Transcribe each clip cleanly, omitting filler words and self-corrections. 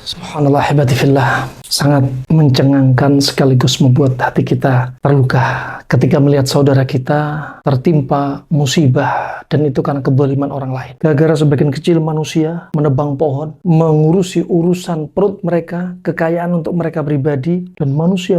Subhanallah, hebatifillah. Sangat mencengangkan sekaligus membuat hati kita terluka ketika melihat saudara kita tertimpa musibah, dan itu karena kezaliman orang lain. Gara-gara sebagian kecil manusia menebang pohon, mengurusi urusan perut mereka, kekayaan untuk mereka pribadi, dan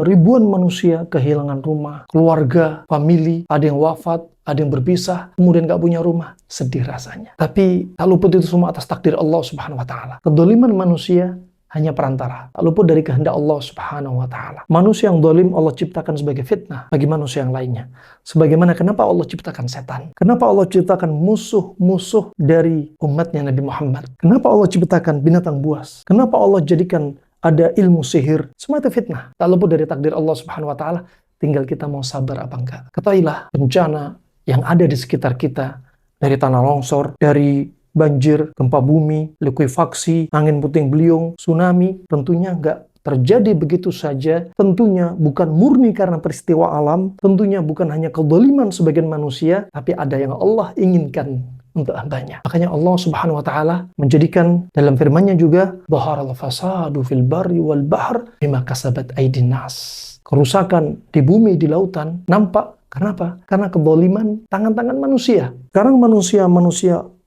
ribuan manusia kehilangan rumah, keluarga, famili, ada yang wafat, ada yang berpisah, kemudian gak punya rumah. Sedih rasanya. Tapi tak luput itu semua atas takdir Allah Subhanahu wa Ta'ala. Kezaliman manusia hanya perantara, tak luput dari kehendak Allah Subhanahu wa Ta'ala. Manusia yang zalim Allah ciptakan sebagai fitnah bagi manusia yang lainnya. Sebagaimana kenapa Allah ciptakan setan? Kenapa Allah ciptakan musuh-musuh dari umatnya Nabi Muhammad? Kenapa Allah ciptakan binatang buas? Kenapa Allah jadikan ada ilmu sihir? Semua itu fitnah. Tak luput dari takdir Allah Subhanahu wa Ta'ala. Tinggal kita mau sabar apa enggak. Ketahuilah, bencana yang ada di sekitar kita, dari tanah longsor, dari banjir, gempa bumi, likuifaksi, angin puting beliung, tsunami, tentunya nggak terjadi begitu saja. Tentunya bukan murni karena peristiwa alam, tentunya bukan hanya kezaliman sebagian manusia, tapi ada yang Allah inginkan untuk hambanya. Makanya Allah Subhanahu wa Ta'ala menjadikan dalam firman-Nya juga, dhaharal fasadu fil barri wal bahr bima kasabat aydin nas. Kerusakan di bumi, di lautan nampak. Kenapa? Karena kezaliman tangan-tangan manusia. Sekarang manusia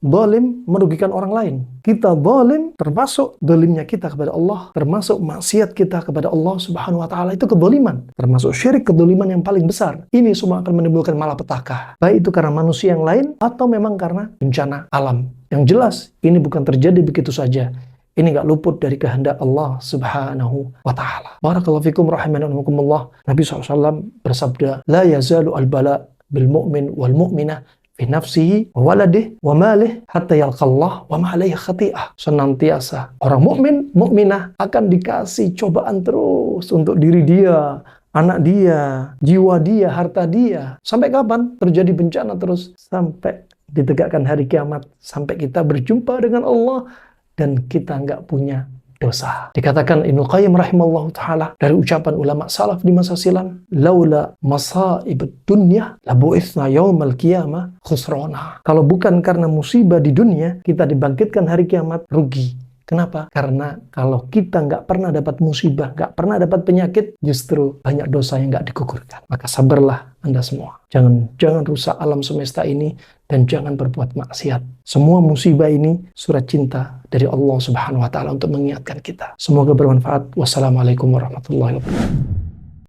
zalim merugikan orang lain. Kita zalim, termasuk zalimnya kita kepada Allah, termasuk maksiat kita kepada Allah Subhanahu wa Ta'ala, itu kezaliman. Termasuk syirik, kezaliman yang paling besar. Ini semua akan menimbulkan malapetaka. Baik itu karena manusia yang lain atau memang karena bencana alam. Yang jelas ini bukan terjadi begitu saja. Ini nggak luput dari kehendak Allah Subhanahu wa Ta'ala. Barakallahu fikum rahimankumullah. Nabi SAW bersabda, la yazalu al-bala bil mu'min wal mu'minah fi nafsihi wa waladih wa malih hatta yalqallah wa ma alaihi khati'ah. Senantiasa orang mukmin, mukminah akan dikasih cobaan terus untuk diri dia, anak dia, jiwa dia, harta dia. Sampai kapan? Terjadi bencana terus. Sampai ditegakkan hari kiamat. Sampai kita berjumpa dengan Allah dan kita nggak punya dosa. Dikatakan Ibnu Qayyim rahimallahu ta'ala dari ucapan ulama salaf di masa silam, laula masaibud dunya la bu'itsna yaumal qiyamah khusrana. Kalau bukan karena musibah di dunia, kita dibangkitkan hari kiamat rugi. Kenapa? Karena kalau kita nggak pernah dapat musibah, nggak pernah dapat penyakit, justru banyak dosa yang nggak digugurkan. Maka sabarlah Anda semua. Jangan rusak alam semesta ini dan jangan berbuat maksiat. Semua musibah ini surat cinta dari Allah Subhanahu wa Ta'ala untuk mengingatkan kita. Semoga bermanfaat. Wassalamualaikum warahmatullahi wabarakatuh.